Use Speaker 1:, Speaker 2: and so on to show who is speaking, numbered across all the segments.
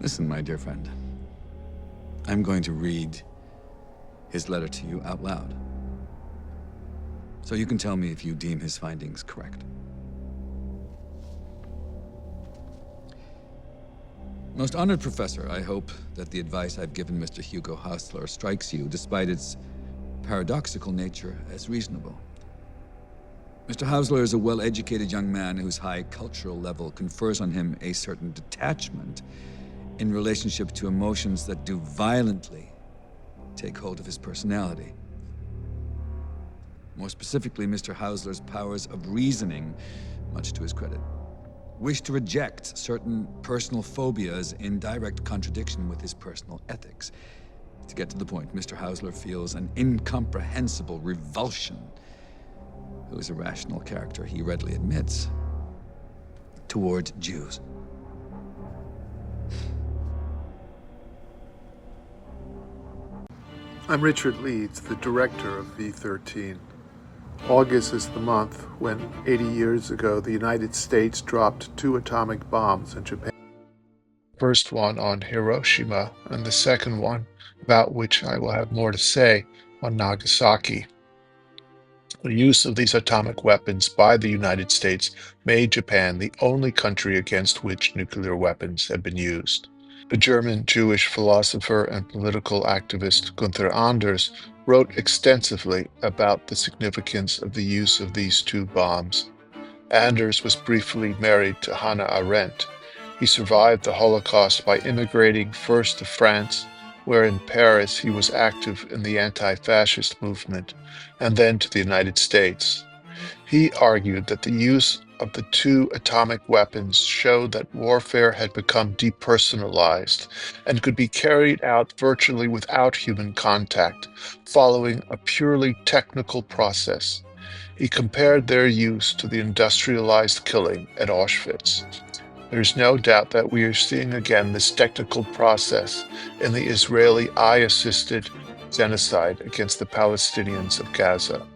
Speaker 1: Listen, my dear friend. I'm going to read his letter to you out loud, so you can tell me if you deem his findings correct. Most honored professor, I hope that the advice I've given Mr. Hugo Hausler strikes you, despite its paradoxical nature, as reasonable. Mr. Hausler is a well-educated young man whose high cultural level confers on him a certain detachment in relationship to emotions that do violently take hold of his personality. More specifically, Mr. Hausler's powers of reasoning, much to his credit, wish to reject certain personal phobias in direct contradiction with his personal ethics. To get to the point, Mr. Hausler feels an incomprehensible revulsion, who is a rational character, he readily admits, towards Jews.
Speaker 2: I'm Richard Leeds, the director of V13. August is the month when 80 years ago the United States dropped 2 atomic bombs in Japan. First one on Hiroshima, and the second one, about which I will have more to say, on Nagasaki. The use of these atomic weapons by the United States made Japan the only country against which nuclear weapons had been used. The German Jewish philosopher and political activist Gunther Anders wrote extensively about the significance of the use of these 2 bombs. Anders was briefly married to Hannah Arendt. He survived the Holocaust by immigrating first to France, where in Paris he was active in the anti-fascist movement, and then to the United States. He argued that the use of the 2 atomic weapons showed that warfare had become depersonalized and could be carried out virtually without human contact, following a purely technical process. He compared their use to the industrialized killing at Auschwitz. There's no doubt that we are seeing again this technical process in the Israeli eye-assisted genocide against the Palestinians of Gaza.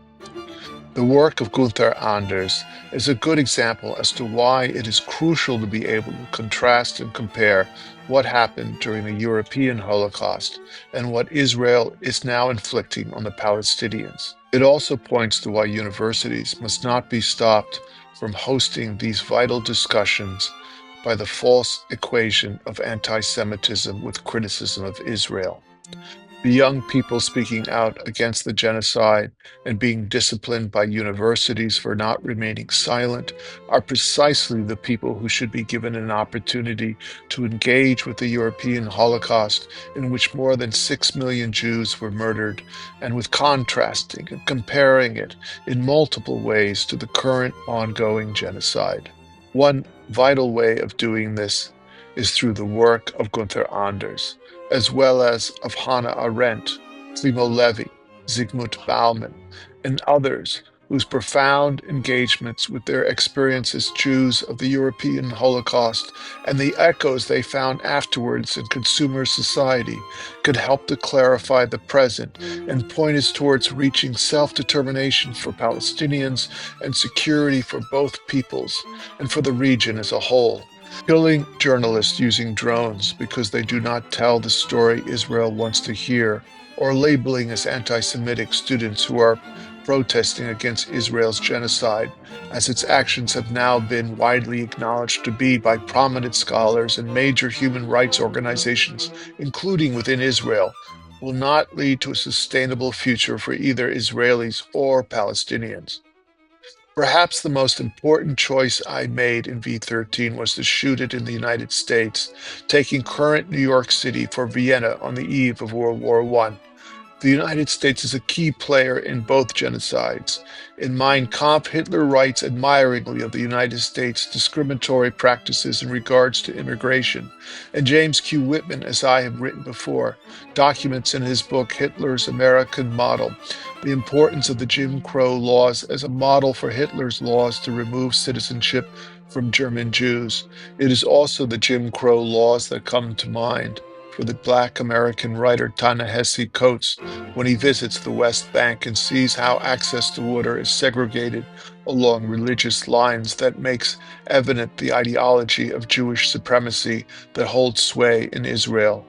Speaker 2: The work of Gunther Anders is a good example as to why it is crucial to be able to contrast and compare what happened during the European Holocaust and what Israel is now inflicting on the Palestinians. It also points to why universities must not be stopped from hosting these vital discussions by the false equation of anti-Semitism with criticism of Israel. The young people speaking out against the genocide and being disciplined by universities for not remaining silent are precisely the people who should be given an opportunity to engage with the European Holocaust, in which more than 6 million Jews were murdered, and with contrasting and comparing it in multiple ways to the current ongoing genocide. One vital way of doing this is through the work of Gunther Anders, as well as of Hannah Arendt, Primo Levi, Zygmunt Bauman, and others whose profound engagements with their experience as Jews of the European Holocaust and the echoes they found afterwards in consumer society could help to clarify the present and point us towards reaching self-determination for Palestinians and security for both peoples and for the region as a whole. Killing journalists using drones because they do not tell the story Israel wants to hear, or labeling as anti-Semitic students who are protesting against Israel's genocide, as its actions have now been widely acknowledged to be by prominent scholars and major human rights organizations, including within Israel, will not lead to a sustainable future for either Israelis or Palestinians. Perhaps the most important choice I made in V13 was to shoot it in the United States, taking current New York City for Vienna on the eve of World War I. The United States is a key player in both genocides. In Mein Kampf, Hitler writes admiringly of the United States' discriminatory practices in regards to immigration, and James Q. Whitman, as I have written before, documents in his book Hitler's American Model the importance of the Jim Crow laws as a model for Hitler's laws to remove citizenship from German Jews. It is also the Jim Crow laws that come to mind. for the Black American writer Ta-Nehisi Coates when he visits the West Bank and sees how access to water is segregated along religious lines that makes evident the ideology of Jewish supremacy that holds sway in Israel.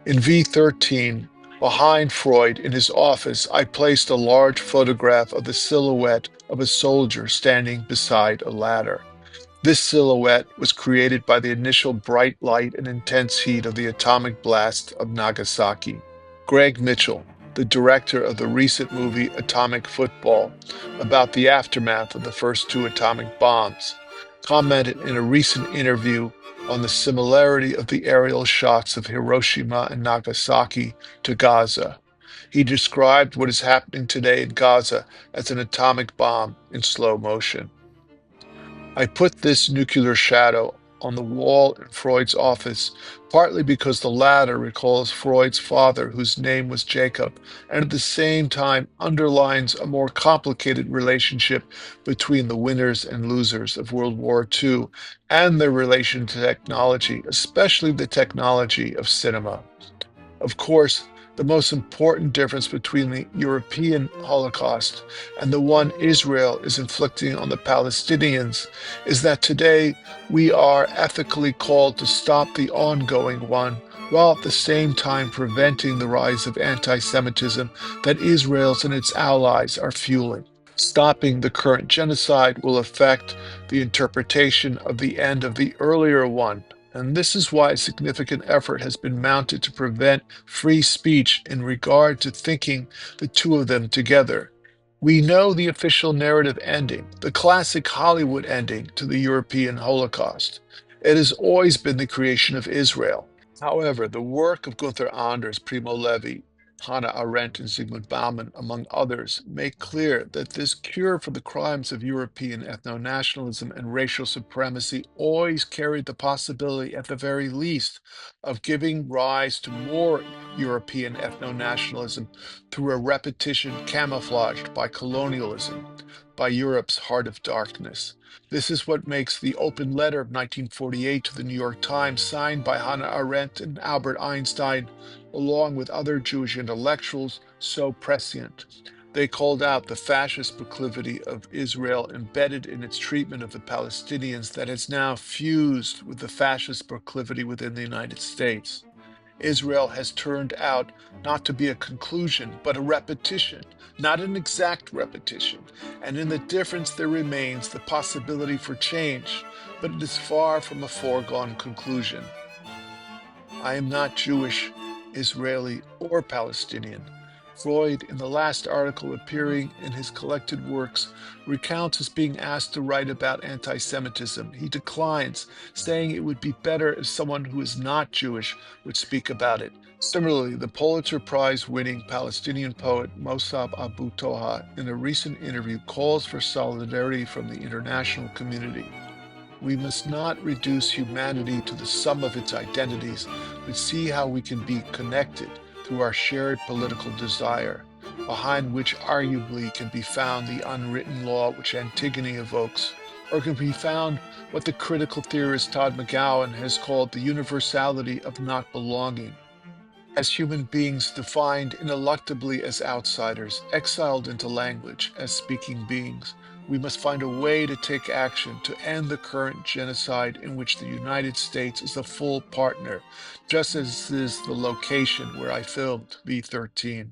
Speaker 2: In V13, behind Freud in his office, I placed a large photograph of the silhouette of a soldier standing beside a ladder. This silhouette was created by the initial bright light and intense heat of the atomic blast of Nagasaki. Greg Mitchell, the director of the recent movie Atomic Football, about the aftermath of the first two atomic bombs, commented in a recent interview on the similarity of the aerial shots of Hiroshima and Nagasaki to Gaza. He described what is happening today in Gaza as an atomic bomb in slow motion. I put this nuclear shadow on the wall in Freud's office, partly because the latter recalls Freud's father, whose name was Jacob, and at the same time underlines a more complicated relationship between the winners and losers of World War II and their relation to technology, especially the technology of cinema. Of course, the most important difference between the European Holocaust and the one Israel is inflicting on the Palestinians is that today we are ethically called to stop the ongoing one, while at the same time preventing the rise of anti-Semitism that Israel and its allies are fueling. Stopping the current genocide will affect the interpretation of the end of the earlier one. And this is why significant effort has been mounted to prevent free speech in regard to thinking the two of them together. We know the official narrative ending, the classic Hollywood ending to the European Holocaust. It has always been the creation of Israel. However, the work of Gunther Anders, Primo Levi, Hannah Arendt, and Zygmunt Bauman, among others, make clear that this cure for the crimes of European ethno-nationalism and racial supremacy always carried the possibility, at the very least, of giving rise to more European ethno-nationalism through a repetition camouflaged by colonialism, by Europe's heart of darkness. This is what makes the open letter of 1948 to the New York Times, signed by Hannah Arendt and Albert Einstein, along with other Jewish intellectuals, so prescient. They called out the fascist proclivity of Israel embedded in its treatment of the Palestinians that has now fused with the fascist proclivity within the United States. Israel has turned out not to be a conclusion, but a repetition, not an exact repetition. And in the difference there remains the possibility for change, but it is far from a foregone conclusion. I am not Jewish, Israeli, or Palestinian. Freud, in the last article appearing in his collected works, recounts as being asked to write about anti-Semitism. He declines, saying it would be better if someone who is not Jewish would speak about it. Similarly, the Pulitzer Prize-winning Palestinian poet Mossab Abu Toha, in a recent interview, calls for solidarity from the international community. We must not reduce humanity to the sum of its identities, but see how we can be connected through our shared political desire, behind which arguably can be found the unwritten law which Antigone evokes, or can be found what the critical theorist Todd McGowan has called the universality of not belonging. As human beings defined ineluctably as outsiders, exiled into language as speaking beings, we must find a way to take action to end the current genocide in which the United States is a full partner, just as is the location where I filmed V13.